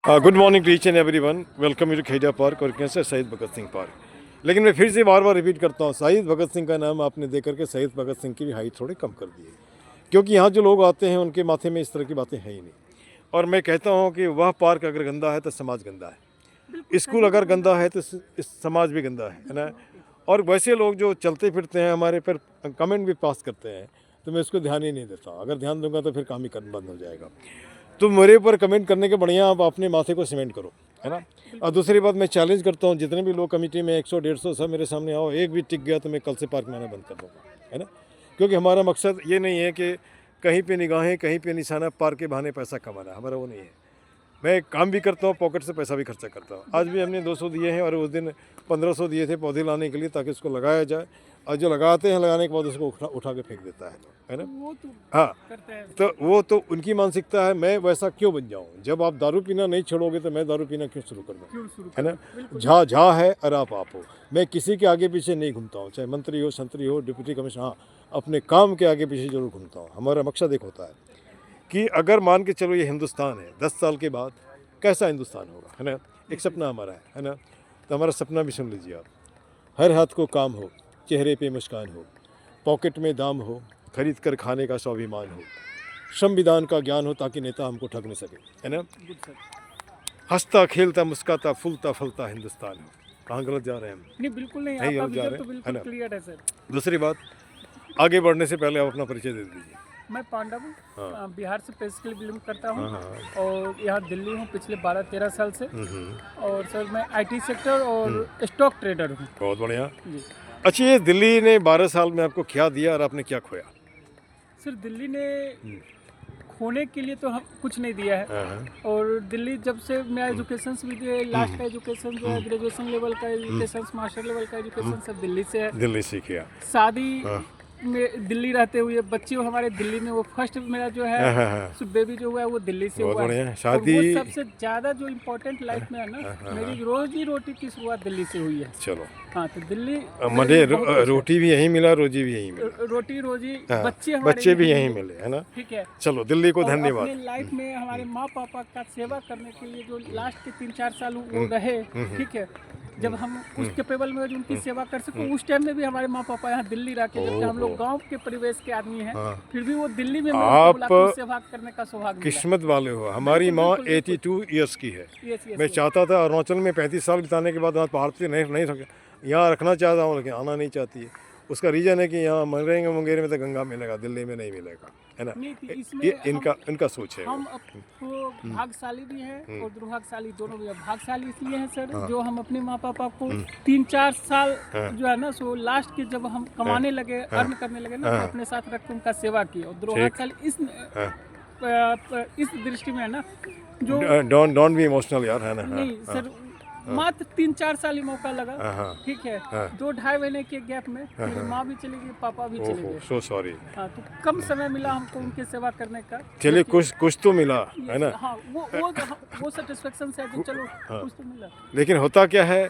Good morning to each and everyone. Welcome you to Kheda park और cancer Shaheed Bhagat Singh park. लेकिन मैं फिर से बार बार रिपीट करता हूँ, शहीद भगत सिंह का नाम आपने देख करके शहीद भगत सिंह की भी हाइट थोड़ी कम कर दी है, क्योंकि यहाँ जो लोग आते हैं उनके माथे में इस तरह की बातें हैं ही नहीं। और मैं कहता हूँ कि वह पार्क अगर गंदा है तो समाज गंदा है, स्कूल अगर गंदा है तो इस समाज भी गंदा है ना। और वैसे लोग जो चलते फिरते हैं हमारे पर कमेंट भी पास करते हैं, तो मैं उसको ध्यान ही नहीं देता। अगर ध्यान दूंगा तो फिर काम ही करना बंद हो जाएगा। तो मेरे ऊपर कमेंट करने के बढ़िया आप अपने माथे को सीमेंट करो, है ना। और दूसरी बात, मैं चैलेंज करता हूँ जितने भी लोग कमेटी में 100-150 सब मेरे सामने आओ, एक भी टिक गया तो मैं कल से पार्क में आना बंद कर दूँगा, है ना। क्योंकि हमारा मकसद ये नहीं है कि कहीं पे निगाहें कहीं पे निशाना, पार्क के बहाने पैसा कमाना, हमारा वो नहीं है। मैं काम भी करता हूँ, पॉकेट से पैसा भी खर्चा करता हूँ। आज भी हमने 200 दिए हैं और उस दिन 1500 दिए थे पौधे लाने के लिए, ताकि उसको लगाया जाए। और जो लगाते हैं, लगाने के बाद उसको उठा के फेंक देता है ना। वो तो हाँ, करते हैं। तो वो तो उनकी मानसिकता है। मैं वैसा क्यों बन जाऊँ? जब आप दारू पीना नहीं छोड़ोगे तो मैं दारू पीना क्यों शुरू कर दूँ, है ना। झा झा है और आप हो। मैं किसी के आगे पीछे नहीं घूमता हूँ, चाहे मंत्री हो, संतरी हो, डिप्टी कमिश्नर। हाँ, अपने काम के आगे पीछे जरूर घूमता हूँ। हमारा मकसद एक होता है कि अगर मान के चलो ये हिंदुस्तान है, 10 साल के बाद कैसा हिंदुस्तान होगा, है ना। एक सपना हमारा है ना। तो हमारा सपना भी सुन लीजिए आप। हर हाथ को काम हो, चेहरे पे मुस्कान हो, पॉकेट में दाम हो, खरीद कर खाने का स्वाभिमान हो, संविधान का ज्ञान हो ताकि नेता हमको ठग नहीं सके, है ना। हंसता खेलता मुस्काता फूलता फलता हिंदुस्तान हो। कहाँ गलत जा रहे हैं हम? नहीं, बिल्कुल नहीं, नहीं आपका गलत जा विजन रहे तो हैं, है बिल्कुल ना। क्लियर है सर। दूसरी बात, आगे बढ़ने से पहले आप अपना परिचय दे दीजिए। मैं पांडव हूँ, हाँ। बिहार से बेसिकली बिलोंग करता हूँ। हाँ, हाँ। और यहाँ दिल्ली हूँ पिछले 12-13 साल से। और सर मैं आईटी सेक्टर और स्टॉक ट्रेडर हूँ बहुत बढ़िया। जी। अच्छा, ये दिल्ली ने 12 साल में आपको क्या दिया और आपने क्या खोया? सर दिल्ली ने खोने के लिए तो हम कुछ नहीं दिया है। हाँ। और दिल्ली जब से मेरा एजुकेशन भी जो है, लास्ट का एजुकेशन जो है, ग्रेजुएशन लेवल का एजुकेशन, मास्टर लेवल का एजुकेशन सब दिल्ली से है। दिल्ली से किया। शादी में दिल्ली रहते हुए बच्चे हमारे दिल्ली में, वो फर्स्ट मेरा जो है बेबी जो हुआ है वो दिल्ली से बहुत हुआ बढ़िया। है। शादी और वो सबसे ज्यादा जो इम्पोर्टेंट लाइफ में है ना, मेरी रोजी रोटी की शुरुआत दिल्ली से हुई है। चलो, हाँ, तो दिल्ली मुझे रोटी भी यहीं मिला, रोजी भी यहीं मिला। रोटी रोजी हाँ, बच्चे हमारे बच्चे भी यहीं मिले, है ना। ठीक है। चलो, दिल्ली को और धन्यवाद। अपने लाइफ में हमारे माँ पापा का सेवा करने के लिए जो लास्ट के 3-4 साल वो रहे, ठीक है, जब हम उस कैपेबल में उनकी सेवा कर सको, उस टाइम में भी हमारे माँ पापा यहाँ दिल्ली रह के, जबकि हम लोग गांव के परिवेश के आदमी हैं, फिर भी वो दिल्ली में आप सेवा करने का सौभाग्य मिला। किस्मत वाले हो। हमारी माँ 82 ईयर्स की है। मैं चाहता था अरुणाचल में 35 साल बिताने के बाद पहाड़ पे नहीं सके, यहाँ रखना चाहता हूँ, लेकिन आना नहीं चाहती है। उसका रीज़न है कि यहाँ मरेंगे मुंगेर में तो गंगा मिलेगा, दिल्ली में नहीं मिलेगा, है ना। ये इनका सोच है। हम आपको भाग्यशाली भी हैं और दुर्भाग्यशाली दोनों भी हैं। भाग्यशाली इसलिए हैं सर, जो हम अपने माँ पापा को 3-4 साल जो है ना, सो लास्ट के जब हम कमाने लगे, अर्न करने लगे ना, तो अपने साथ रख के उनका सेवा की। और दुर्भाग्यशाली इस दृष्टि में है ना, जो डोंट बी इमोशनल यार, है ना। नहीं सर, मात्र 3-4 साल ही मौका लगा, ठीक है। 2-2.5 महीने के गैप में मेरी माँ भी चली गई, पापा भी चले गए। So sorry. हाँ, तो कम समय मिला हमको उनकी सेवा करने का। चलिए, कुछ तो मिला, है ना। हाँ, वो सेटिस्फेक्शन से है कि चलो कुछ तो मिला। लेकिन होता क्या है,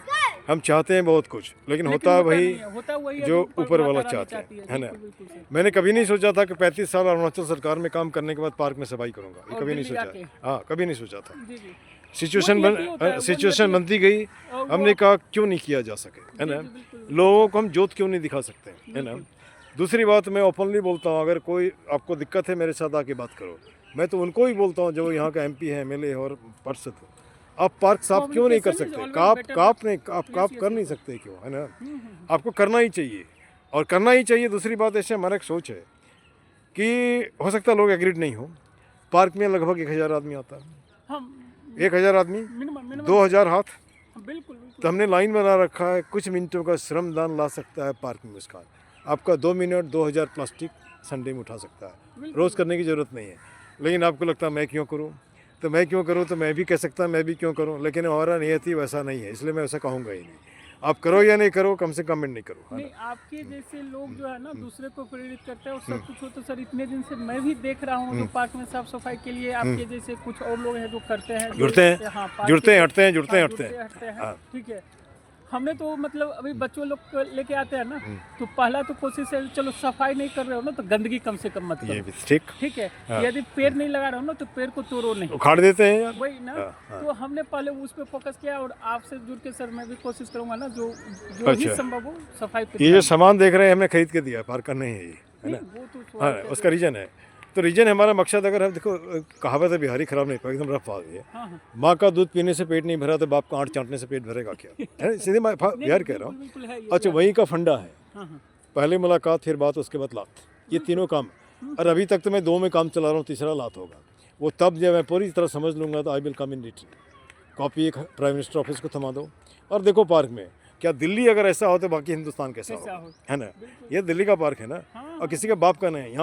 हम चाहते हैं बहुत कुछ, लेकिन होता वही है जो ऊपर वाला चाहते हैं, है ना। मैंने कभी नहीं सोचा था कि 35 साल अरुणाचल सरकार में काम करने के बाद पार्क में सफाई करूंगा, ये कभी नहीं सोचा। हाँ, कभी नहीं सोचा था। सिचुएशन बनती गई, हमने कहा क्यों नहीं किया जा सके, है ना। लोगों को हम जोत क्यों नहीं दिखा सकते, है ना। दूसरी बात, मैं ओपनली बोलता हूँ, अगर कोई आपको दिक्कत है मेरे साथ आके बात करो। मैं तो उनको ही बोलता हूँ जो यहाँ का MP है, MLA है और पार्षद हो। आप पार्क साफ क्यों नहीं कर सकते? काप कर नहीं सकते क्यों, है ना। आपको करना ही चाहिए, और करना ही चाहिए। दूसरी बात, ऐसे हमारा एक सोच है कि हो सकता है लोग एग्रीड नहीं हो, पार्क में लगभग 1000 आदमी आता है। 1000 आदमी, 2000 हाथ, बिल्कुल। तो हमने लाइन बना रखा है। कुछ मिनटों का श्रमदान ला सकता है पार्क में मुस्कान। आपका 2 मिनट 2000 प्लास्टिक संडे में उठा सकता है, रोज़ करने की ज़रूरत नहीं है। लेकिन आपको लगता है मैं क्यों करूं, तो मैं क्यों करूं, तो मैं भी कह सकता मैं भी क्यों करूं, लेकिन हमारा नियति वैसा नहीं है, इसलिए मैं वैसा कहूँगा ही नहीं। आप करो या नहीं करो, कम से कम कमेंट नहीं करो। नहीं, आपके जैसे लोग जो है ना, दूसरे को प्रेरित करते हैं और सब कुछ हो। तो सर, इतने दिन से मैं भी देख रहा हूँ जो पार्क में साफ सफाई के लिए आपके जैसे कुछ और लोग हैं जो करते हैं, जुड़ते हैं, हटते हैं, जुड़ते हैं, ठीक है। हमने तो मतलब अभी बच्चों लोग को लेके आते हैं ना, तो पहला तो कोशिश है चलो सफाई नहीं कर रहे हो ना तो गंदगी कम से कम मत ये करो, भी ठीक। ठीक है। हाँ। यदि पेड़ नहीं लगा रहे हो ना तो पेड़ को तोड़ो नहीं, उखाड़ देते हैं यार। वही ना। हाँ। तो हमने पहले उस पर फोकस किया और आपसे जुड़ के सर मैं भी कोशिश करूंगा ना जो जो ही अच्छा। संभव हो सफाई पे ये जो ध्यान सामान देख रहे हैं हमने खरीद के दिया, पार्क करना ही है ये, है दें। ना। नहीं, वो तो हाँ, स्वाभाविक है उसका रीजन है। तो रीजन हमारा मकसद, अगर हम देखो कहावत है बिहारी खराब नहीं पाएगा, एकदम रफ बात है। हाँ हाँ माँ का दूध पीने से पेट नहीं भरा तो बाप का आंट चाटने से पेट भरेगा क्या, है ना? सीधे मैं बिहार कह रहा हूँ। बिल्कुल है ये अच्छा, वहीं का फंडा है, हाँ हाँ पहले मुलाकात फिर बात उसके बाद लात, ये तीनों काम। और अभी तक तो मैं 2 में काम चला रहा हूँ, तीसरा लात होगा। वो तब जब मैं पूरी तरह समझ लूँगा तो I will come in return. Copy एक प्राइम मिनिस्टर ऑफिस को थमा दो और देखो पार्क में क्या, दिल्ली अगर ऐसा हो तो बाकी हिंदुस्तान कैसा कैसा हो, हो। है ना। ये दिल्ली का पार्क है ना, हाँ, और किसी के बाप का नहीं।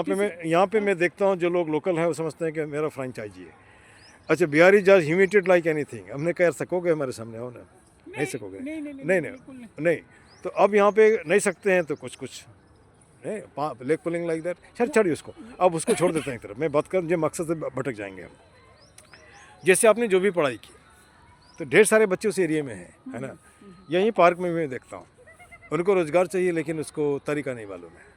यहाँ पे मैं देखता हूँ जो लोग लोकल हैं वो समझते हैं कि मेरा फ्रेंचाइजी है। अच्छा, बिहारी जज ह्यूमिटेड लाइक एनीथिंग। हमने कह सकोगे हमारे सामने हो ना, नहीं सकोगे। नहीं नहीं नहीं बिल्कुल नहीं। नहीं, तो अब यहाँ पे नहीं सकते हैं तो कुछ नहीं, लेग पुलिंग लाइक दैट। छोड़िए उसको, अब उसको छोड़ देते हैं एक तरफ। मैं बात कर, मुझे मकसद से भटक जाएंगे हम। जैसे आपने जो भी पढ़ाई की, तो ढेर सारे बच्चे उस एरिया में हैं, है ना। यहीं पार्क में भी मैं देखता हूँ, उनको रोज़गार चाहिए लेकिन उसको तरीका नहीं मालूम है।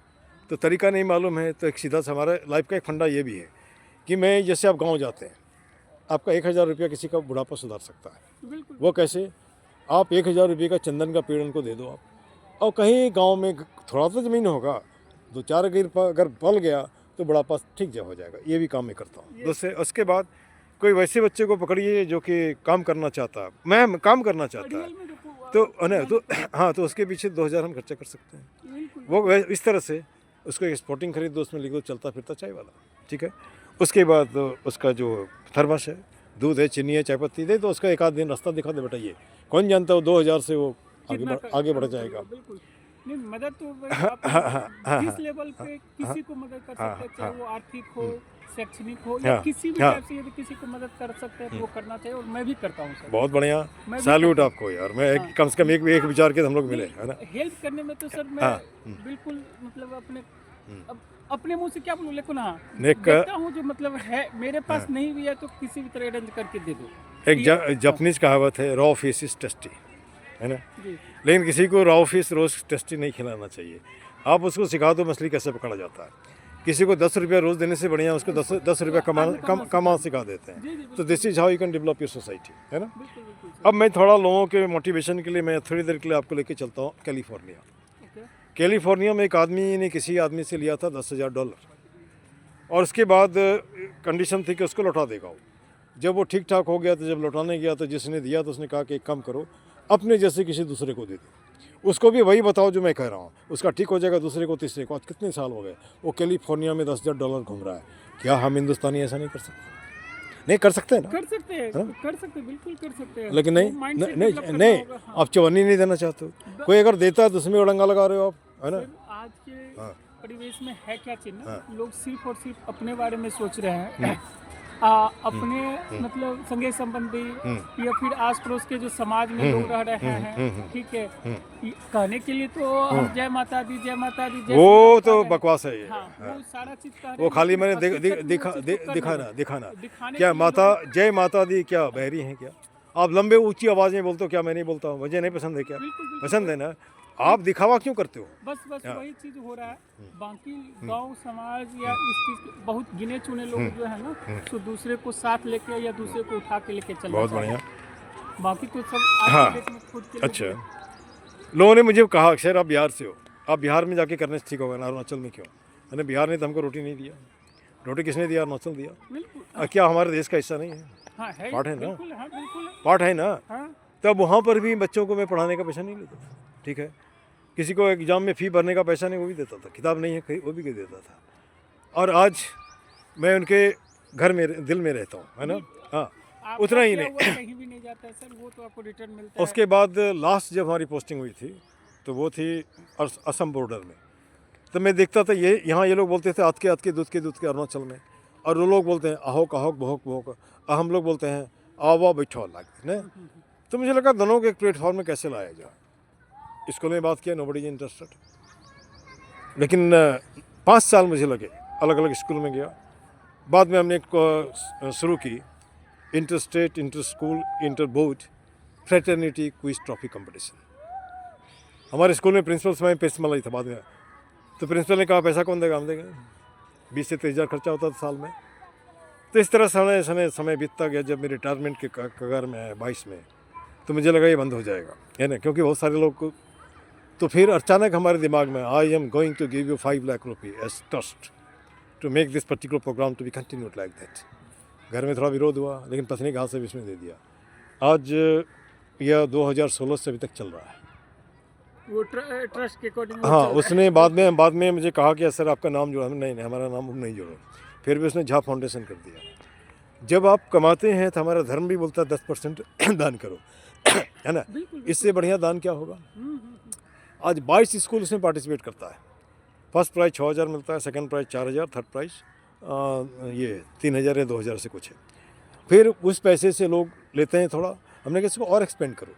तो तरीका नहीं मालूम है तो एक सीधा सा हमारा लाइफ का एक फंडा ये भी है कि मैं, जैसे आप गांव जाते हैं, आपका 1000 रुपया किसी का बुढ़ापा सुधार सकता है। बिल्कुल वो कैसे? आप 1000 रुपये का चंदन का पेड़ उनको दे दो आप, और कहीं गांव में थोड़ा सा ज़मीन होगा, 2-4 अगर पल गया तो बुढ़ापा ठीक जा हो जाएगा। ये भी काम मैं करता हूँ। दूसरे उसके बाद कोई वैसे बच्चे को पकड़िए जो कि काम करना चाहता, मैं काम करना चाहता है, रियल में देखो तो ना तो हाँ, तो उसके पीछे 2000 हम खर्चा कर सकते हैं। बिल्कुल वो इस तरह से उसको एक स्पोर्टिंग खरीद दो, उसमें लिख दो चलता फिरता चाय वाला, ठीक है। उसके बाद उसका जो थर्मस है, दूध है, चीनी है, चाय पत्ती दे, तो उसका एक आध दिन रास्ता दिखा दे बेटा। ये कौन जानता हो 2000 से वो आगे बढ़ जाएगा। बिल्कुल नहीं, मदद तो आप जिस लेवल पे किसी को मदद कर सकते हैं, चाहे वो आर्थिक हो, शैक्षणिक हो या किसी भी टाइप से, यदि किसी को मदद कर सकते हैं तो वो करना चाहिए, और मैं भी करता हूँ सर। बहुत बढ़िया, मैं भी सैल्यूट आपको यार। मैं कम से कम एक विचार के हम लोग मिले, है ना। हेल्प करने में तो सर मैं बिल्कुल मतलब अपने मुंह से क्या बोलूं, लेकिन हाँ देखता हूँ जो मतलब है मेरे पास नहीं भी है तो किसी भी तरह अरेंज करके दे दो। एक जापानीज कहावत है, रॉ फिश इज टेस्टी, है ना। जी लेकिन किसी को रॉ फिश रोज टेस्टी नहीं खिलाना चाहिए। आप उसको सिखा दो मछली कैसे पकड़ा जाता है। किसी को 10 रुपया रोज़ देने से बढ़िया उसको 10 रुपया कमा सिखा देते हैं। तो this is how you can develop your society, है ना। बिल्कुल बिल्कुल अब मैं थोड़ा लोगों के मोटिवेशन के लिए मैं थोड़ी देर के लिए आपको लेके चलता हूँ कैलिफोर्निया। ओके कैलिफोर्निया में एक आदमी ने किसी आदमी से लिया था $10,000, और उसके बाद कंडीशन थी कि उसको लौटा देगा वो। जब वो ठीक ठाक हो गया तो जब लौटाने गया तो जिसने दिया तो उसने कहा कि एक काम करो, अपने जैसे किसी दूसरे को दे दो, उसको भी वही बताओ जो मैं कह रहा हूँ, उसका ठीक हो जाएगा, दूसरे को, तीसरे को। आज कितने साल हो गए वो कैलिफोर्निया में $10,000 घूम रहा है। क्या हम हिंदुस्तानी ऐसा नहीं कर सकते? नहीं कर सकते ना, कर सकते हैं, कर सकते हैं, बिल्कुल कर सकते हैं। लेकिन नहीं वो mindset नहीं develop करना नहीं, होगा, हाँ। आप चवन्नी नहीं देना चाहते हो। कोई अगर देता है तो उसमें उड़ंगा लगा रहे हो आप, है ना। सर, आज के परिवेश में है क्या चीज ना, लोग सिर्फ और सिर्फ अपने बारे में सोच रहे हैं। अपने मतलब संगे संबंधी या फिर आस पड़ोस के जो समाज में लोग रह रहे हैं, ठीक है, कहने के लिए तो हम जय माता दी जय माता दी जय वो श्री तो राम कहते हैं। बकवास है ये। हाँ, वो सारा चीज कह रहे वो हैं, खाली लेकिन मैंने हकीकत में वो चीज को कर दिखाना नहीं दिखाना रहे। दिखाने क्या के लिए माता जय माता दी क्या बहरी हैं क्या? आप लंबे ऊंची आवाज में बोलते हो, क्या मैं नहीं बोलता हूँ? मुझे नहीं पसंद है क्या? बिल्कुल, बिल्कुल। पसंद है ना। आप दिखावा क्यों करते हो? बस वही चीज हो रहा है। बाकी गांव समाज या इस चीज के बहुत गिने चुने लोग जो है ना, तो दूसरे को साथ लेके या दूसरे को उठा के लेके चलना बहुत चाहिए। बढ़िया। बाकी तो सब आज के डेट में खुद के लिए अच्छा, लोगों ने मुझे कहा अक्षर आप बिहार से हो, आप बिहार में जाके करने से ठीक होगा ना, अरुणाचल में क्यों? मैंने बिहार ने तो हमको रोटी नहीं दिया। रोटी किसने दिया? अरुणाचल दिया। बिल्कुल क्या हमारे देश का हिस्सा नहीं है? हाँ है, पार्ट है ना, बिल्कुल हाँ बिल्कुल पार्ट है ना। हाँ तब वहाँ पर भी बच्चों को मैं पढ़ाने का पैसा नहीं लेता था, ठीक है। किसी को एग्ज़ाम में फ़ी भरने का पैसा नहीं, वो भी देता था। किताब नहीं है वो भी देता था। और आज मैं उनके घर में दिल में रहता हूँ, है ना। हाँ, आपका उतना ही किया नहीं। हुआ कहीं भी नहीं जाता है सर, वो तो आपको रिटर्न मिलता है। उसके बाद लास्ट जब हमारी पोस्टिंग हुई थी तो वो थी असम बॉर्डर में। तो मैं देखता था ये यहाँ ये लोग बोलते थे आत के दूध के अरुणाचल में, और वो लोग बोलते हैं आहोक आहोक बहोक बहोक, और हम लोग बोलते हैं आवा बैठो लाग ने। तो मुझे लगा दोनों को एक प्लेटफॉर्म में कैसे लाया जाए। स्कूल में बात किया, नोबडी इज इंटरेस्टेड। लेकिन 5 साल मुझे लगे, अलग अलग स्कूल में गया। बाद में हमने एक शुरू की inter state, inter school, inter board fraternity quiz trophy competition. हमारे स्कूल में प्रिंसिपल समय पैसे मलाई था बाद में, तो प्रिंसिपल ने कहा पैसा कौन देगा, हम देंगे। 20 से 23 हज़ार खर्चा होता था साल में। तो इस तरह समय बीतता गया। जब मेरे रिटायरमेंट के कगार में आया 22 में, तो मुझे लगा ये बंद हो जाएगा, है ना, क्योंकि बहुत सारे लोग को। तो फिर अचानक हमारे दिमाग में, I am going to give you 5 lakh रुपये as trust to make this particular program to be continued like that. घर में थोड़ा विरोध हुआ, लेकिन पत्नी कहाँ से भी इसमें दे दिया। आज यह 2016 से अभी तक चल रहा है। वो ट्रस्ट के अकॉर्डिंग। हाँ, उसने बाद में मुझे कहा कि सर आपका नाम जोड़ा। नहीं, हमारा नाम नहीं जोड़ो। फिर भी उसने झा फाउंडेशन कर दिया। जब आप कमाते हैं तो हमारा धर्म भी बोलता है 10% दान करो, है ना। इससे बढ़िया दान क्या होगा। आज 22 स्कूल उसमें पार्टिसिपेट करता है। फर्स्ट प्राइज़ 6,000 मिलता है, सेकंड प्राइज़ 4,000, थर्ड प्राइज़ ये 3,000 या 2,000 से कुछ है। फिर उस पैसे से लोग लेते हैं थोड़ा। हमने कहा इसको और एक्सपेंड करो।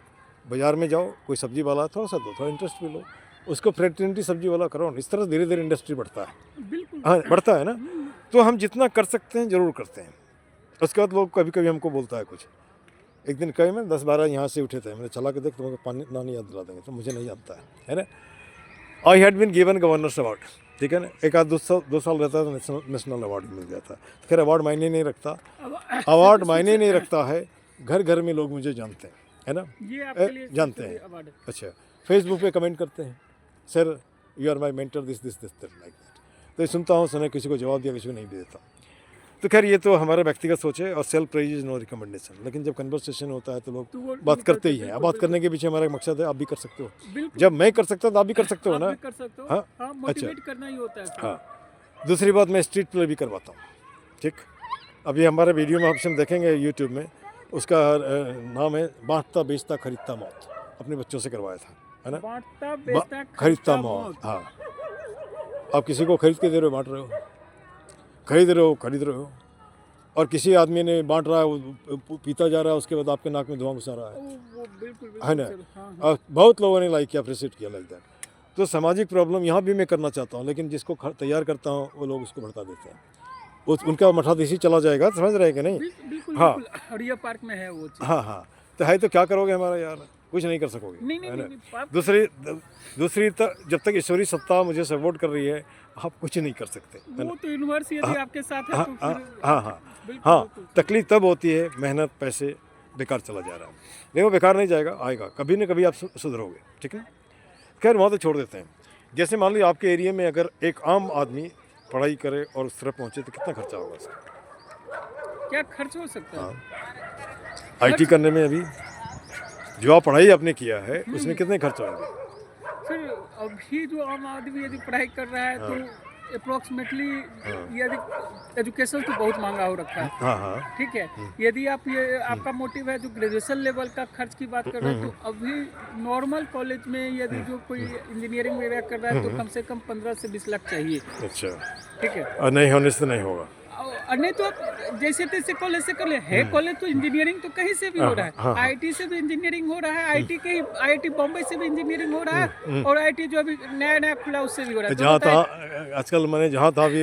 बाज़ार में जाओ, कोई सब्जी वाला थोड़ा सा दो, थोड़ा इंटरेस्ट भी लो, उसको फ्रेटर्निटी सब्जी वाला करो। इस तरह धीरे धीरे इंडस्ट्री बढ़ता है। बिल्कुल। हाँ, बढ़ता है ना। तो हम जितना कर सकते हैं ज़रूर करते हैं। उसके बाद लोग कभी कभी हमको बोलता है कुछ। एक दिन कहीं में 10-12 यहाँ से उठे थे, मैंने चला के देख तुम्हें पानी नानी याद दिला देंगे, तो मुझे नहीं आता है ना। I had been given governor's award, ठीक है ना। एक आध 2 साल रहता है तो नेशनल अवार्ड मिल जाता है। तो खैर अवार्ड मायने नहीं रखता, अवार्ड मायने नहीं रखता है। घर घर में लोग मुझे जानते हैं, है ना, ये आपके लिए जानते हैं। अवार्ड है। अच्छा, फेसबुक पे कमेंट करते हैं, sir you are my mentor this like that. तो ये सुनता हूँ, सुना, किसी को जवाब दिया, किसी को नहीं भी देता। तो खैर ये तो हमारा व्यक्तिगत सोच है, और self praise is no recommendation. लेकिन जब कन्वर्सेशन होता है तो लोग बात करते ही हैं। अब बात करने के पीछे हमारा एक मकसद है, आप भी कर सकते हो। बिल्कुल। जब मैं कर सकता हूँ तो आप भी कर सकते हो आप ना। भी कर सकते हो। हाँ, हाँ, मोटिवेट करना ही होता है। हाँ। दूसरी बात, मैं स्ट्रीट प्ले भी करवाता हूँ, ठीक। अभी हमारे वीडियो में ऑप्शन देखेंगे यूट्यूब में, उसका नाम है बांटता बेचता खरीदता मौत। अपने बच्चों से करवाया था, है ना। बांटता बेचता खरीदता मौत। हाँ, आप किसी को खरीद के दे रहे हो, बांट रहे हो, खरीद रहे हो। और किसी आदमी ने बांट रहा है, वो पीता जा रहा है, उसके बाद आपके नाक में धुआं घुसा रहा है, वो बिल्कुल है ना। हाँ। बहुत लोगों ने लाइक किया, अप्रिशिएट किया लाइक दैट। तो सामाजिक प्रॉब्लम यहाँ भी मैं करना चाहता हूँ, लेकिन जिसको तैयार करता हूँ वो लोग उसको भड़का देते हैं। उनका मठाधीशी चला जाएगा, समझ रहे कि नहीं। बिल्कुल। हाँ, हरिया पार्क में है वो चीज़। हाँ। तो है तो क्या करोगे हमारा यार, कुछ नहीं कर सकोगे। नहीं। दूसरी जब तक ईश्वरी सत्ता मुझे सपोर्ट कर रही है, आप कुछ नहीं कर सकते। वो तो यूनिवर्स यदि आपके साथ है तो फिर हाँ। तकलीफ तब होती है, मेहनत पैसे बेकार चला जा रहा है। नहीं, वो बेकार नहीं जाएगा, आएगा कभी न कभी, आप सुधरोगे, ठीक है। खैर वहाँ तो छोड़ देते हैं। जैसे मान लीजिए आपके एरिया में अगर एक आम आदमी पढ़ाई करे और उस तरफ पहुँचे तो कितना खर्चा होगा उसका। क्या खर्च हो सकता है। IT करने में अभी जो आप पढ़ाई आपने किया है उसमें कितने खर्च होंगे। सर अभी जो आम आदमी यदि पढ़ाई कर रहा है तो अप्रोक्सीमेटली यदि एजुकेशन तो बहुत महंगा हो रखा है। हाँ। ठीक है। यदि आप ये आपका मोटिव है जो ग्रेजुएशन लेवल का खर्च की बात कर रहे हैं, तो अभी नॉर्मल कॉलेज में यदि जो कोई इंजीनियरिंग वगैरह कर रहा है तो कम से कम 15 से 20 लाख चाहिए। अच्छा, ठीक है। और नहीं होने से नहीं होगा। नहीं तो आप जैसे तैसे कॉलेज से कर ले है। कॉलेज तो इंजीनियरिंग तो कहीं से भी हो रहा है। IT से भी इंजीनियरिंग हो रहा है, IIT बॉम्बे से भी इंजीनियरिंग हो रहा है, और IT जो अभी नया खुला उससे भी हो रहा है। जहाँ था आजकल, मैंने जहाँ था भी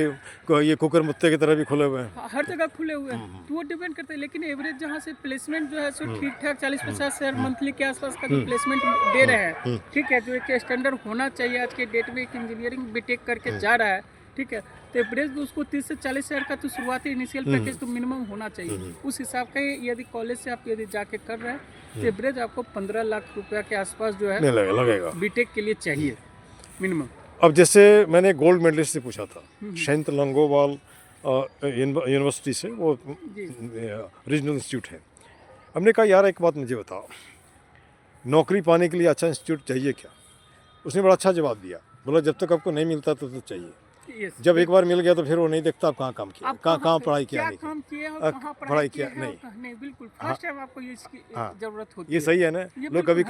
ये कुकर मुत्ते की तरह भी खुले हुए हैं, हर जगह खुले हुए हैं। तो वो डिपेंड करता है। लेकिन एवरेज जहाँ से प्लेसमेंट जो है सो ठीक ठाक 40-50 हज़ार मंथली के आसपास का जो प्लेसमेंट दे रहे हैं, ठीक है, जो एक स्टैंडर्ड होना चाहिए आज के डेट में। एक इंजीनियरिंग बीटेक करके जा रहा है, ठीक है, तो एवरेज उसको 30 से 40 हज़ार का तो शुरुआती इनिशियल पैकेज तो मिनिमम होना चाहिए। उस हिसाब का यदि कॉलेज से आप यदि जाके कर रहे हैं तो एवरेज आपको 15 लाख रुपया के आसपास जो है लगेगा बीटेक के लिए चाहिए मिनिमम। अब जैसे मैंने गोल्ड मेडलिस्ट से पूछा था, शैंत लंगोवाल यूनिवर्सिटी से, वो रीजनल इंस्टीट्यूट है। हमने कहा यार एक बात मुझे बताओ, नौकरी पाने के लिए अच्छा इंस्टीट्यूट चाहिए क्या। उसने बड़ा अच्छा जवाब दिया, बोला जब तक आपको नहीं मिलता तो चाहिए। जब एक बार मिल गया तो फिर वो नहीं देखता आप कहाँ काम किया, कहाँ पढ़ाई किया, नहीं काम किया, पढ़ाई किया नहीं। बिल्कुल फर्स्ट टाइम आपको ये इसकी जरूरत होती है। ये सही है ना। लोग कभी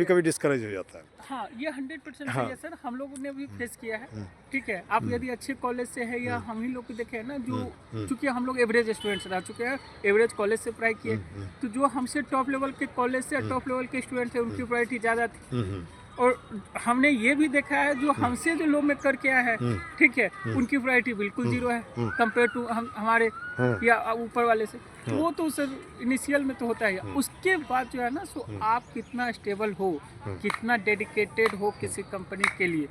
कभी डिस्करेज हो जाता है। हाँ, ये 100% सही है सर। हम लोगों ने भी फेस किया है, ठीक है। आप यदि अच्छे कॉलेज से है, या हम ही लोग को देखे है ना, जो चूंकि हम लोग एवरेज स्टूडेंट्स रह चुके हैं, एवरेज कॉलेज से पढ़ाई किए, तो जो हमसे टॉप लेवल के कॉलेज से टॉप लेवल के स्टूडेंट्स थे उनकी प्रायोरिटी ज़्यादा थी। और हमने ये भी देखा है जो हमसे जो लो में करके आया है, ठीक है, उनकी वैरायटी बिल्कुल जीरो है कंपेयर टू हमारे या ऊपर वाले से। तो वो तो सर इनिशियल में तो होता है, उसके बाद जो है ना सो आप कितना स्टेबल हो, कितना डेडिकेटेड हो किसी कंपनी के लिए,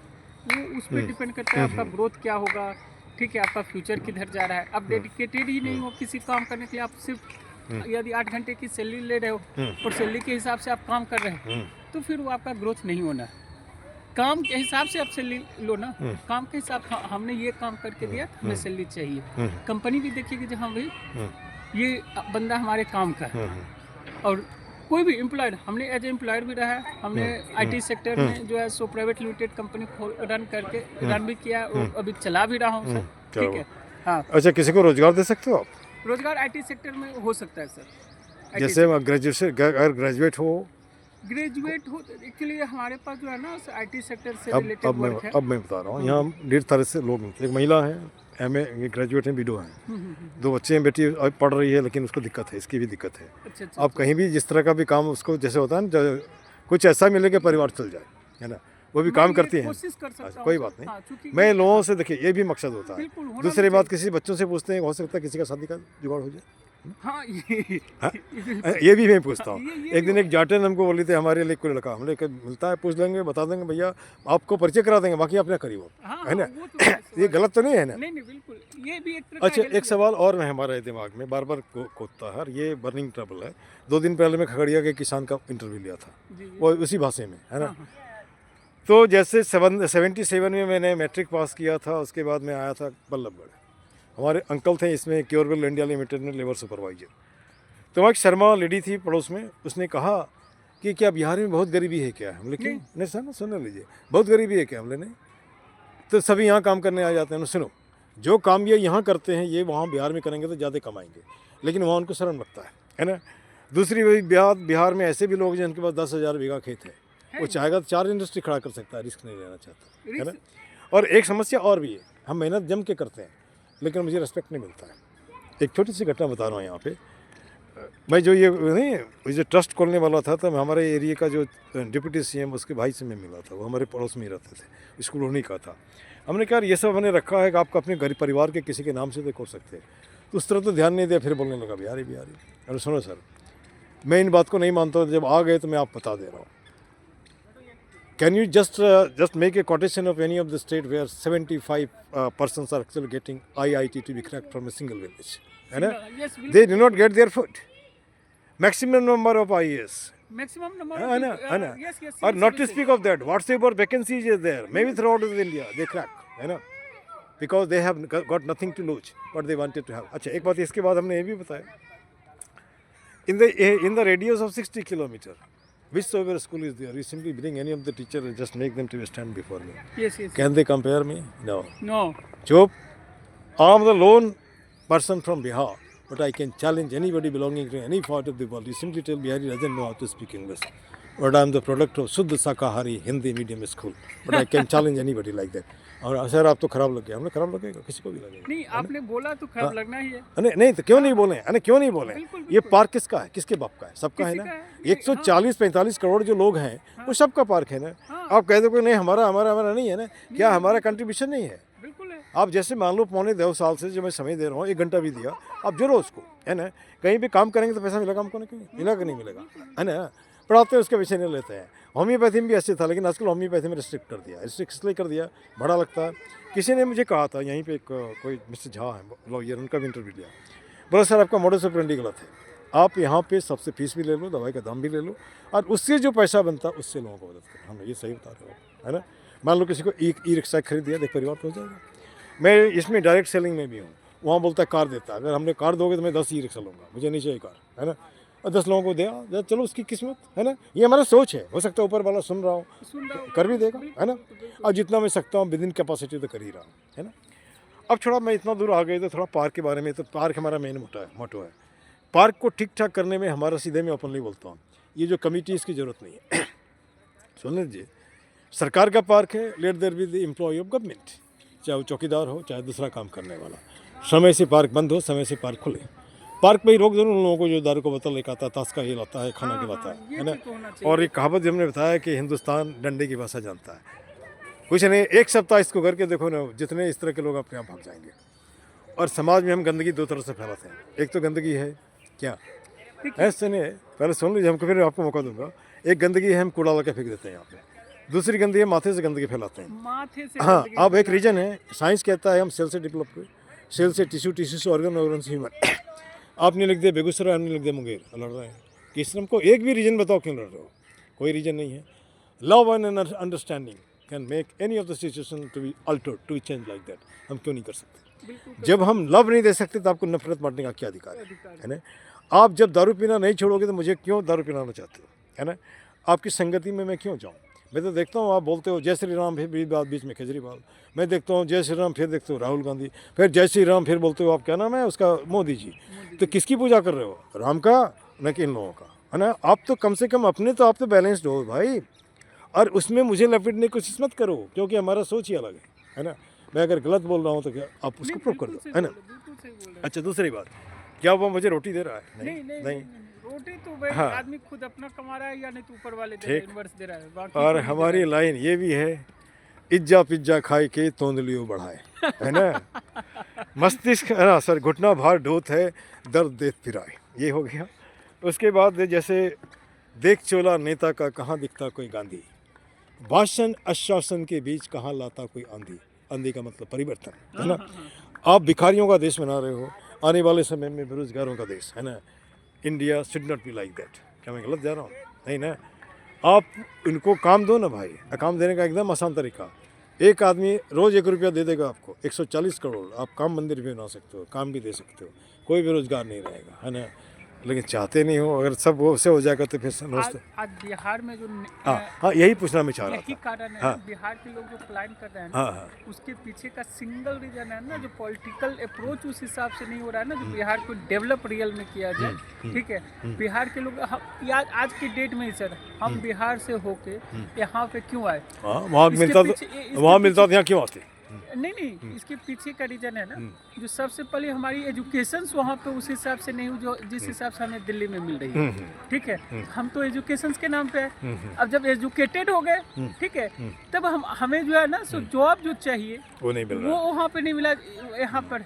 वो उस पर डिपेंड करता है आपका ग्रोथ क्या होगा, ठीक है, आपका फ्यूचर किधर जा रहा है। आप डेडिकेटेड ही नहीं हो किसी काम करने के लिए, आप सिर्फ यदि 8 घंटे की सैलरी ले रहे हो और सैलरी के हिसाब से आप काम कर रहे हैं, तो फिर वो आपका ग्रोथ नहीं होना है। काम के हिसाब से आप सैलरी लो ना, काम के हिसाब हमने ये काम करके दिया, हमें सैलरी चाहिए। कंपनी भी देखिएगी जहाँ भाई ये बंदा हमारे काम का है, और कोई भी एम्प्लॉयड, हमने एज एम्प्लॉयर भी रहा है, हमने आईटी सेक्टर में जो है so private limited company run भी किया और अभी चला भी रहा हूँ सर, ठीक है। हाँ, अच्छा, किसी को रोजगार दे सकते हो आप? रोजगार आईटी सेक्टर में हो सकता है सर। जैसे अगर ग्रेजुएट हो तो एक्चुअली हमारे पास जो है ना आईटी सेक्टर से अब रिलेटेड वर्क है। अब मैं बता रहा हूँ, यहाँ ढेर तरह से लोग मिलते हैं। एक महिला है, एमए ग्रेजुएट है, विडो है, 2 बच्चे हैं, बेटी अभी पढ़ रही है, लेकिन उसको दिक्कत है, इसकी भी दिक्कत है। अच्छा अच्छा, अब कहीं भी जिस तरह का भी काम उसको जैसे होता है ना, कुछ ऐसा मिले कि परिवार चल जाए, है ना, वो भी मैं काम ये करती हैं। कोशिश कर सकता हूँ कोई सर। बात नहीं, हाँ, चूंकि मैं लोगों से, देखिए ये भी मकसद होता है। बिल्कुल होना दूसरी भी बात, किसी बच्चों से पूछते हैं, हो सकता है किसी का शादी का जुगाड़ हो जाए। हाँ, हाँ? ये भी मैं पूछता हूँ। ये एक दिन एक जाटन हमको बोली थी, हमारे लिए कोई लड़का, हमने कहा मिलता है, पूछ लेंगे, बता देंगे, भैया आपको परिचय करा देंगे, बाकी अपने करीब हो, हाँ, है ना। वो तो है सर। ये गलत तो नहीं है ना। नहीं नहीं, बिल्कुल ये भी एक तरह का अच्छा, हेल्प एक सवाल और है हमारे दिमाग में, बार बार कोता है, और ये बर्निंग ट्रबल है। 2 दिन पहले मैं खगड़िया के किसान का इंटरव्यू लिया था, जी, जी। वो उसी भाषा में, है ना। हाँ, हाँ। तो जैसे 77 में मैंने मैट्रिक पास किया था, उसके बाद मैं आया था बल्लभगढ़। हमारे अंकल थे इसमें क्योरवेल इंडिया लिमिटेड में लेबर सुपरवाइजर। तो एक शर्मा लेडी थी पड़ोस में, उसने कहा कि क्या बिहार में बहुत गरीबी है क्या? हमने क्यों नहीं सर, सुन लीजिए, बहुत गरीबी है क्या? हमने नहीं, तो सभी यहाँ काम करने आ जाते हैं। सुनो, जो काम ये यहाँ करते हैं, ये वहाँ बिहार में करेंगे तो ज़्यादा कमाएंगे, लेकिन वहाँ उनको शर्म लगता है ना। दूसरी बिहार में ऐसे भी लोग हैं जिनके पास 10,000 बीघा खेत है, वो चाहेगा तो 4 इंडस्ट्री खड़ा कर सकता है, रिस्क नहीं लेना चाहता, है ना। और एक समस्या और भी है, हम मेहनत जम के करते हैं, लेकिन मुझे रिस्पेक्ट नहीं मिलता है। एक छोटी सी घटना बता रहा हूँ यहाँ पे। मैं जो ये जो ट्रस्ट खोलने वाला था, तब हमारे एरिया का जो डिप्टी सीएम, उसके भाई से मैं मिला था, वो हमारे पड़ोस में ही रहते थे, स्कूल उन्हीं का था। हमने कहा ये सब हमने रखा है कि आपका अपने गरीब परिवार के किसी के नाम से तो खोल सकते हैं। तो उस तरह तो ध्यान नहीं दिया, फिर बोलने लगा बिहारी बिहारी। अरे सुनो सर, मैं इन बात को नहीं मानता, जब आ गए तो मैं आप बता दे रहा हूँ। Can you just make a quotation of any of the state where 75 persons are actually getting IIT to be cracked from a single village? है ना? Yes, They do not get their food. Maximum number of IAS. maximum number है ना, है ना? और not to speak of that, whatsoever vacancies is there, maybe throughout India, they crack, है ना? Because they have got nothing to lose, but they wanted to have. अच्छा, एक बात इसके बाद हमने ये भी बताया, in the radius of 60 kilometer, whichsoever school is there, you simply bring any of the teacher and just make them to stand before me. yes, yes. Can they compare me? No. No. Chop. I am the lone person from Bihar, but I can challenge anybody belonging to any part of the world. You simply tell Bihari doesn't know how to speak English. But I am the product of Suddha Sakahari Hindi medium school. But I can challenge anybody like that. और sir आप तो खराब लग गया, हमने खराब लगेगा, किसी को भी लगेगा नहीं, आपने बोला तो खराब लगना ही है। नहीं नहीं, तो क्यों नहीं बोले, अरे क्यों नहीं बोले? ये पार्क किसका है, किसके बाप का है? सबका है ना। 140-45 करोड़ जो लोग हैं, वो सबका पार्क है ना। आप कह दो कि नहीं हमारा हमारा हमारा नहीं है ना, क्या हमारा कंट्रीब्यूशन नहीं है? बिल्कुल है। आप जैसे मान लो 2.25 साल से जो मैं समय दे रहा हूँ, 1 घंटा भी दिया, आप जोड़ो उसको, है ना। कहीं भी काम करेंगे तो पैसा मिलेगा हमको, नहीं मिलेगा कि नहीं मिलेगा, है ना। पढ़ाते हैं उसके विषय नहीं लेते हैं। होम्योपैथी में भी ऐसे था, लेकिन आजकल होम्योपैथी में रिस्ट्रिक्ट कर दिया। रिस्ट्रिक्ट इसलिए कर दिया, बड़ा लगता है। किसी ने मुझे कहा था, यहीं पे कोई मिस्टर झा है लॉयर, उनका भी इंटरव्यू लिया। बोला सर आपका मॉडल ऑपरेंडी गलत है, आप यहाँ पे सबसे फीस भी ले लो, दवाई का दाम भी ले लो, और उससे जो पैसा बनता है उससे लोगों को मदद करो। हमने ये सही बता रहे हो, है ना। मान लो किसी को ई रिक्शा खरीद दिया, देख परिवार तो हो जाएगा। मैं इसमें डायरेक्ट सेलिंग में भी हूँ, वहाँ बोलता है कार देता है, अगर हमने कार दोगे तो मैं 10 ई रिक्शा लूँगा, मुझे नहीं चाहिए कार, है ना। और 10 लोगों को दिया, चलो उसकी किस्मत, है ना। ये हमारा सोच है, हो सकता है ऊपर वाला सुन रहा हूँ कर भी देगा, है ना। और जितना मैं सकता हूँ विद इन कैपेसिटी तो कर ही रहा हूँ, है ना। अब थोड़ा मैं इतना दूर आ गए तो थोड़ा पार्क के बारे में, तो पार्क हमारा मेन मोटो है। पार्क को ठीक ठाक करने में हमारा, सीधे मैं ओपनली बोलता हूँ, ये जो कमिटी इसकी ज़रूरत नहीं है। सुन लीजिए, सरकार का पार्क है, let there be the employ of government, चाहे वो चौकीदार हो चाहे दूसरा काम करने वाला। समय से पार्क बंद हो, समय से पार्क खुले। पार्क पे ही रोक दो उन लोगों को जो दारू को बोतल लेकर आता है, ताश का ये लाता है, खाना खिलाता है ये है ना। चीज़ तो होना चाहिए। और एक कहावत हमने बताया कि हिंदुस्तान डंडे की भाषा जानता है। कुछ नहीं, एक सप्ताह इसको करके देखो ना, जितने इस तरह के लोग अपने आप भाग जाएंगे। और समाज में हम गंदगी दो तरह से फैलाते हैं। एक तो गंदगी है क्या, ऐसे नहीं है, पहले सुन लीजिए, हमको फिर आपको मौका दूंगा। एक गंदगी है हम कूड़ा ला के फेंक देते हैं यहाँ पे। दूसरी गंदगी है माथे से गंदगी फैलाते हैं। माथे से हाँ, गंदगी अब एक रीजन है, साइंस कहता है हम सेल से डेवलप हुए, सेल से टिश्यू, टिश्यू से ऑर्गन, ऑर्गन से ह्यूमन। आपने लिख दिया बेगूसराय, हमने लिख दिया मुंगेर, लड़ रहे हैं। किस हमको एक भी रीजन बताओ क्यों लड़ रहे हो, कोई रीजन नहीं है। Love and understanding can make any of the situation to be altered, to change like that. हम क्यों नहीं कर सकते? बिल्कुल जब हम लव नहीं दे सकते तो आपको नफरत बांटने का क्या अधिकार है ना। आप जब दारू पीना नहीं छोड़ोगे तो मुझे क्यों दारू पिलाना चाहते हो, है ना। आपकी संगति में मैं क्यों जाऊँ? मैं तो देखता हूँ आप बोलते हो जय श्री राम, फिर बीच में केजरीवाल। मैं देखता हूँ जय श्री राम, फिर देखता हूँ राहुल गांधी, फिर जय श्री राम, फिर बोलते हो आप क्या नाम है उसका, मोदी जी। तो किसकी पूजा कर रहे हो, राम का न कि इन लोगों का, है ना। आप तो कम से कम अपने तो आप तो बैलेंस्ड हो भाई, और उसमें मुझे लपेटने की कोशिश मत करो, क्योंकि हमारा सोच ही अलग है ना। मैं अगर गलत बोल रहा हूँ तो क्या आप उसको प्रूव कर दो, है ना। बिल्कुल सही बोल रहे हैं। अच्छा, दूसरी बात, क्या वो मुझे रोटी दे रहा है? नहीं, रोटी तो भाई हाँ। आदमी खुद अपना कमा रहा है, या नहीं तो ऊपर वाले दे ठीक। रहे हैं, यूनिवर्स दे रहा है, बाकी और कोई नहीं दे हमारी रहा लाइन ये भी है, इज्जा पिज्जा खाए के तोंदलियों बढ़ाए, है ना। मस्तिष्क है ना सर, घुटना भार ढोत है, दर्द देख फिराए, ये हो गया। उसके बाद जैसे देख चोला नेता का, कहाँ दिखता कोई गांधी, भाषण आश्वासन के बीच कहाँ लाता कोई आंधी। आंधी का मतलब परिवर्तन, है ना। आप भिखारियों का देश बना रहे हो, आने वाले समय में बेरोजगारों का देश, है ना। India should not be like that. क्या मैं गलत जा रहा हूँ? नहीं ना। आप इनको काम दो ना भाई, काम देने का एकदम आसान तरीका, एक आदमी रोज़ 1 रुपया दे देगा आपको, 140 करोड़, आप काम मंदिर भी बना सकते हो, काम भी दे सकते हो, कोई बेरोजगार नहीं रहेगा, है ना। लेकिन चाहते नहीं हो, अगर सब वो से हो जाएगा तो फिर आज आज बिहार में जो हाँ, यही पूछना मैं चाह रहा यही था। कारण है हाँ। बिहार के लोग जो प्लान कर रहे हैं हाँ, ना, हाँ। उसके पीछे का सिंगल रीजन है ना, जो पॉलिटिकल अप्रोच उस हिसाब से नहीं हो रहा है ना, जो बिहार को डेवलप रियल में किया जाए। ठीक है, बिहार के लोग आज के डेट में ही सर, हम बिहार से होके यहाँ पे क्यों आए? हाँ, वहाँ इसके मिलता पीछे- तो इसके वहाँ मिलता तो यहाँ क्यों आते? नहीं, इसके पीछे का रीजन है ना, जो सबसे पहले हमारी एजुकेशन वहाँ पे उस हिसाब से नहीं हुई जो जिस हिसाब से हमें दिल्ली में मिल रही है। ठीक है, हम तो एजुकेशन के नाम पे है। अब जब एजुकेटेड हो गए, ठीक है, तब हमें जो है ना सो जॉब जो चाहिए वो नहीं मिल वो रहा। वहाँ पे नहीं मिला, यहाँ पर।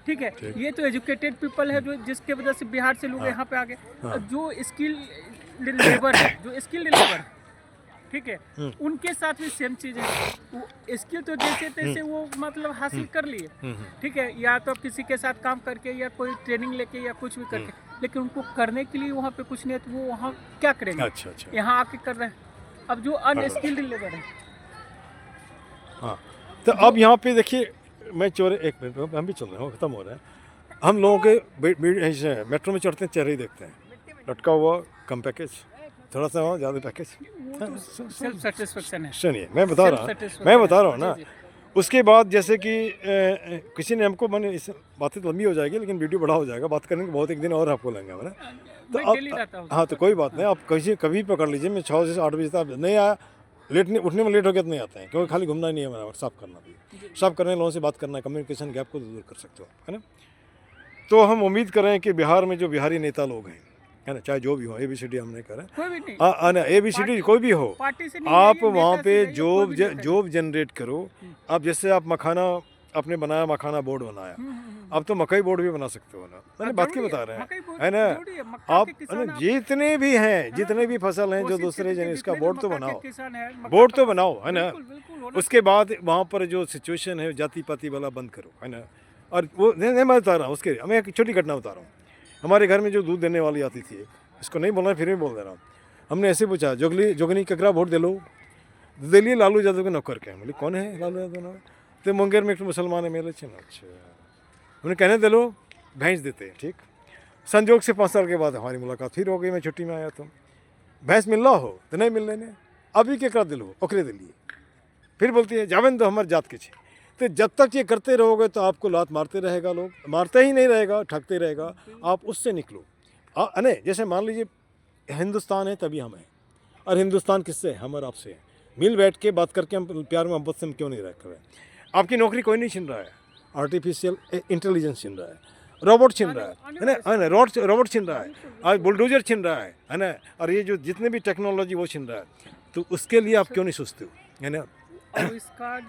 ठीक है, ये तो एजुकेटेड पीपल है जो जिसके वजह से बिहार से लोग यहाँ पे आ गए। जो स्किल लेबर है, जो स्किल लेबर है, ठीक है, उनके साथ भी सेम चीज है। वो स्किल तो जैसे तैसे वो मतलब हासिल कर लिए, ठीक है, या तो किसी के साथ काम करके या कोई ट्रेनिंग लेके या कुछ भी करके, लेकिन उनको करने के लिए वहाँ पे कुछ नहीं है, तो वो वहाँ क्या करेंगे? अच्छा अच्छा। यहाँ आके कर रहे हैं। अब जो अनस्किल्ड लेबर है, हाँ, तो अब यहाँ पे देखिए, मैं चोर, एक मिनट, हम भी चल रहे हैं, खत्म हो रहा है। हम लोगों के मेट्रो में चढ़ते हैं, चेहरे ही देखते हैं, लटका हुआ कम पैकेज, थोड़ा सा हो ज़्यादा पैकेज। वो तो सेल्फ सेटिस्फेक्शन है। सुनिए, मैं बता रहा हूँ ना। उसके बाद जैसे कि किसी ने हमको, मैंने इस बातें तो लंबी हो जाएगी, लेकिन वीडियो बड़ा हो जाएगा, बात करने के बहुत एक दिन और आपको लेंगे, है ना। तो मैं डेली रहता हूँ। हाँ, तो कोई बात नहीं, आप कभी पकड़ लीजिए, मैं 6 से 8 बजे तक नहीं आया, लेट नहीं, उठने में लेट हो गया तो नहीं आते हैं, क्योंकि खाली घूमना नहीं है हमारा, साफ करना भी, साफ करने लोगों से बात करना, कम्युनिकेशन गैप को दूर कर सकते हो, है ना। तो हम उम्मीद करें कि बिहार में जो बिहारी नेता लोग हैं, है ना, चाहे जो भी हो, ABCD हमने करा, कोई भी नहीं, ना ABCD कोई भी हो, पार्टी से नहीं आप जाइए, वहाँ नेता पे से जाइए, कोई भी नेता है। जॉब जनरेट करो। आप जैसे आप मखाना आपने बनाया, मखाना बोर्ड बनाया, अब तो मकई बोर्ड भी बना सकते हो ना, मैंने बात की बता रहे मकई हैं, बोर्ड है ना। जरूरी है, मक्का आप के किसान आप- जितने भी हैं, जितने भी फसल हैं जो कोशिश दूसरे कीजिए कि जिनिस का जितने भी बोर्ड तो मक्का के बनाओ, किसान हैं, मक्का बोर्ड का- तो बनाओ, है ना। बिल्कुल, बिल्कुल होना उसके बाद वहाँ पर जो सिचुएशन है जाति पाति वाला बंद करो, है ना। और वो नहीं, मैं बता रहा हूँ उसके, मैं एक छोटी घटना बता रहा हूँ। हमारे घर में जो दूध देने वाली आती थी, इसको नहीं बोलना, फिर भी बोल दे रहा हूँ। हमने ऐसे पूछा, जोगनी ककरा वोट दे लो, दे लिए लालू यादव के नौकर के। बोले कौन है लालू यादव नौकर? तो मुंगेर में एक मुसलमान है मेरे छिन। अच्छा, उन्हें कहने दे लो, भैंस देते हैं। ठीक, संजोग से 5 साल के बाद हमारी मुलाकात फिर हो गई, मैं छुट्टी में आया तो भैंस मिल रहा हो तो नहीं मिल रहे, अभी के करा दिलो ओकरे दिलिए। फिर बोलती है जावेन तो हमारे जात के छे। तो जब तक ये करते रहोगे तो आपको लात मारते रहेगा, लोग मारते ही नहीं रहेगा, ठगते रहेगा, आप उससे निकलो। नहीं, जैसे मान लीजिए हिंदुस्तान है तभी हम हैं, और हिंदुस्तान किससे है? हम और आपसे है। मिल बैठ के बात करके हम प्यार मोहब्बत से हम क्यों नहीं रह रहे? आपकी नौकरी कोई नहीं छीन रहा है, आर्टिफिशियल इंटेलिजेंस छीन रहा है। रोबोट छीन रहा है ना, रोबोट छीन रहा है, आज बुलडोजर छीन रहा है ना, और ये जो जितने भी टेक्नोलॉजी वो छीन रहा है, तो उसके लिए आप क्यों नहीं सोचते हो, है ना? अब इसका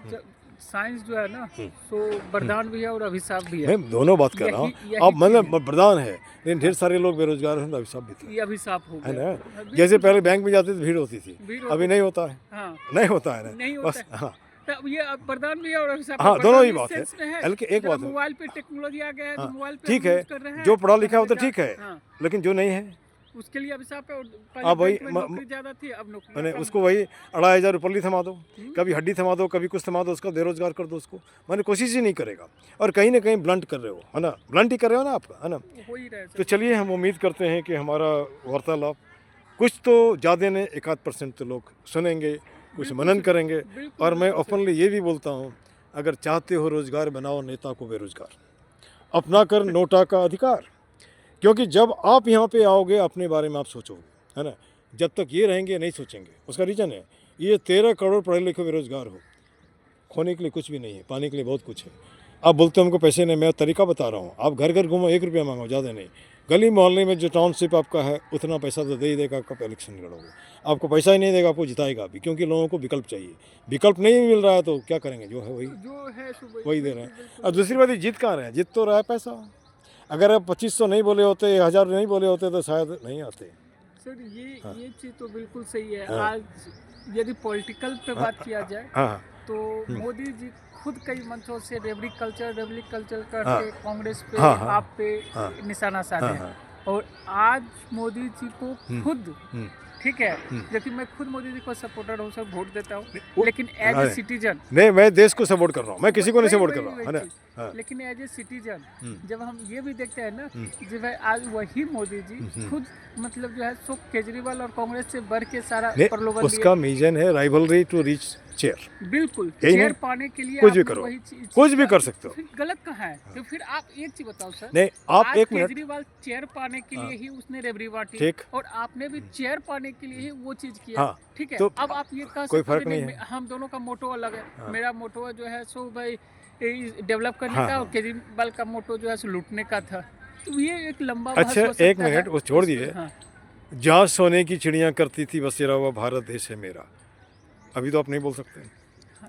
साइंस जो है ना, तो वरदान भी है और अभिशाप भी है। मैं दोनों बात कर रहा हूँ। यही अब मतलब वरदान है, लेकिन ढेर सारे लोग बेरोजगार हैं, तो अभिशाप भी था, ये अभिशाप हो है गया। ना? जैसे पहले बैंक में जाते थे भीड़ होती थी, भीड़ अभी नहीं होता है, हाँ, नहीं होता है नहीं ना, होता बस है। हाँ तब ये अब वरदान भी है और अभिशाप हाँ, है। दोनों वरदान ही इस बात है। सेंस में है, बल्कि एक जब बात है, मोबाइल पे टेक्नोलॉजी आ गया है, तो हाँ, मोबाइल पे ठीक हम है, यूज कर रहे हैं, जो पढ़ा लिखा तो हो तो हमें ठीक है, हाँ, लेकिन जो नहीं है, उसके लिए अभिशाप है। और आप पहले वही बैंक में नौकरी ज्यादा थी, अब नौकरी मैंने कम उसको है। वही 2,500 रुपये थमा दो, कभी हड्डी थमा दो, कभी कुछ थमा दो, उसका बेरोजगार कर दो उसको, मैंने कोशिश ही नहीं करेगा, और कहीं ना कहीं ब्लंट कर रहे हो, है ना, ब्लंट ही कर रहे हो ना आप, है ना? हो ही रहा है तो सर। चलिए, हम उम्मीद करते हैं कि हमारा वार्तालाप कुछ तो ज़्यादा ने 1-8% तो लोग सुनेंगे, कुछ मनन करेंगे, बिल्कुल, और मैं बिल्कुल ओपनली ये भी बोलता हूँ, अगर चाहते हो रोजगार, बनाओ नेता को बेरोजगार, अपना कर नोटा का अधिकार, क्योंकि जब आप यहाँ पे आओगे अपने बारे में आप सोचोगे, है ना? जब तक ये रहेंगे नहीं सोचेंगे। उसका रीज़न है, ये 13 करोड़ पढ़े लिखे बेरोजगार हो, खोने के लिए कुछ भी नहीं है, पाने के लिए बहुत कुछ है। आप बोलते हो हमको पैसे नहीं, मैं तरीका बता रहा हूँ, आप घर घर घूमो, 1 रुपया मांगो, ज़्यादा नहीं, गली मोहल्ले में जो टाउनशिप आपका है उतना पैसा तो दे ही देगा, कब इलेक्शन लड़ोगे, आपको पैसा ही नहीं देगा, आपको जिताएगा भी, क्योंकि लोगों को विकल्प चाहिए, विकल्प नहीं मिल रहा है तो क्या करेंगे, जो है जो है सुबह वही दे रहे हैं। और दूसरी बात, ये जीत कहाँ रहे हैं, जीत तो रहा है पैसा। अगर आप 2500 नहीं बोले होते, 1000 नहीं बोले होते, तो शायद नहीं आते। सर ये चीज़ तो बिल्कुल सही है। हाँ। आज यदि पॉलिटिकल पे बात किया जाए, हाँ तो मोदी जी खुद कई मंचों से रेबलिक कल्चर हाँ। करके कांग्रेस पे, हाँ, हाँ। आप पे हाँ। निशाना साधे हाँ, हैं। हाँ। और आज मोदी जी को खुद, ठीक है, हम्म। जबकि मैं खुद मोदी जी को सपोर्टर हूँ सर, वोट देता हूँ, वो- लेकिन एज ए अरे, सिटीजन, नहीं, मैं देश को सपोर्ट कर रहा हूँ, मैं किसी को नहीं सपोर्ट कर रहा हूँ, है ना? हाँ। लेकिन एज ए सिटीजन हम्म। जब हम ये भी देखते हैं ना कि भाई आज वही मोदी जी खुद मतलब जो है सो केजरीवाल और कांग्रेस से बढ़ के सारा नहीं, प्रलोभन उसका मीजन है राइवलरी टू रीच चेयर, दिए। बिल्कुल यही चेयर नहीं? पाने के लिए कुछ भी आपने करो, वही चीज, कुछ भी कर सकते हो। फिर गलत कहाँ है? तो फिर आप एक चीज बताओ सर, नहीं, आप आज एक मिनट, केजरीवाल चेयर पाने के लिए ही उसने रेबड़ी बांटी, ठीक। और आपने भी चेयर पाने के लिए ही वो चीज किया, हाँ, ठीक है? तो अब आप ये कह कोई सकते हो फर्क कि नहीं नहीं, है। हम दोनों का मोटो अलग है। मेरा मोटो जो है सो भाई डेवलप करने हाँ, का, और हाँ। केजरीवाल का मोटो जो है सो लूटने का था। तो ये एक लंबा अच्छा, बहस हो सकता एक मिनट, है। वो छोड़ दीजिए। हाँ। जहाँ सोने की चिड़ियाँ करती थी बसेरा हुआ भारत देश है मेरा, अभी तो आप नहीं बोल सकते,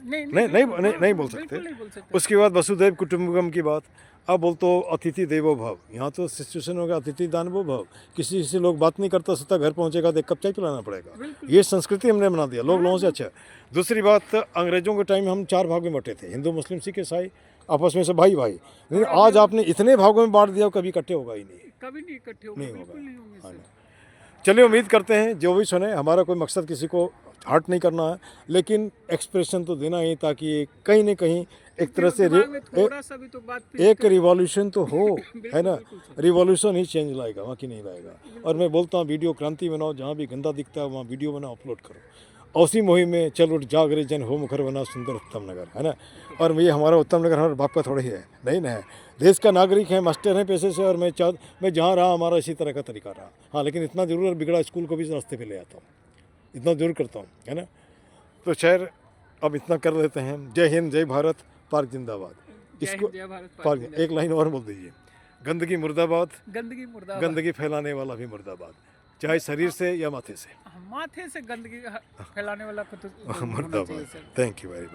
नहीं नहीं बोल सकते। बिल्कुल नहीं बोल सकते। उसके बाद वसुधैव कुटुंबकम की बात, अब बोल तो अतिथि देवो भव, यहाँ तो सिचुएशन हो गया अतिथि दानवो भव, किसी से लोग बात नहीं करता, सीधा घर पहुँचेगा तो 1 कप चाय पिलाना पड़ेगा, बिल्कुल। ये संस्कृति हमने बना दिया, लोग लोगों से। अच्छा, दूसरी बात, अंग्रेजों के टाइम हम 4 भाग में बटे थे, हिंदू मुस्लिम सिख ईसाई, आपस में से भाई भाई, लेकिन आज आपने इतने भागों में बांट दिया, कभी इकट्ठे होगा ही नहीं, कभी नहीं इकट्ठे होंगे, नहीं बिल्कुल होगा। नहीं होंगे हाँ। सर। चलिए, उम्मीद करते हैं जो भी सुने, हमारा कोई मकसद किसी को हर्ट नहीं करना है, लेकिन एक्सप्रेशन तो देना ही, ताकि कहीं ना कहीं एक तरह से दिमाग में थोड़ा सा भी तो बात एक रिवॉल्यूशन तो हो, है ना? बिल्कुल सर। रिवॉल्यूशन ही चेंज लाएगा, बाकी नहीं लाएगा। और मैं बोलता हूँ, वीडियो क्रांति बनाओ, जहाँ भी गंदा दिखता है वहाँ वीडियो बनाओ, अपलोड करो। उसी मुहिम में चल उठ जाग रे जन हो मुखर बना सुंदर उत्तम नगर, है ना? और ये हमारा उत्तम नगर हमारे बाप का थोड़ी है, नहीं ना है, देश का नागरिक है, मास्टर है पैसे से, और मैं जहाँ रहा हमारा इसी तरह का तरीका रहा। हाँ, लेकिन इतना जरूर बिगड़ा स्कूल को भी रास्ते पे ले आता हूँ, इतना जरूर करता हूँ, है ना? तो खैर, अब इतना कर लेते हैं। जय हिंद, जय भारत, पार्क जिंदाबाद। इसको जय भारत, पार्क, एक लाइन और बोल दीजिए, गंदगी गंदगी गंदगी फैलाने वाला भी मुर्दाबाद, चाहे शरीर से या माथे से। माथे से गंदगी फैलाने वाला को तो होना चाहिए मुर्दाबाद। Sir. Thank you very much.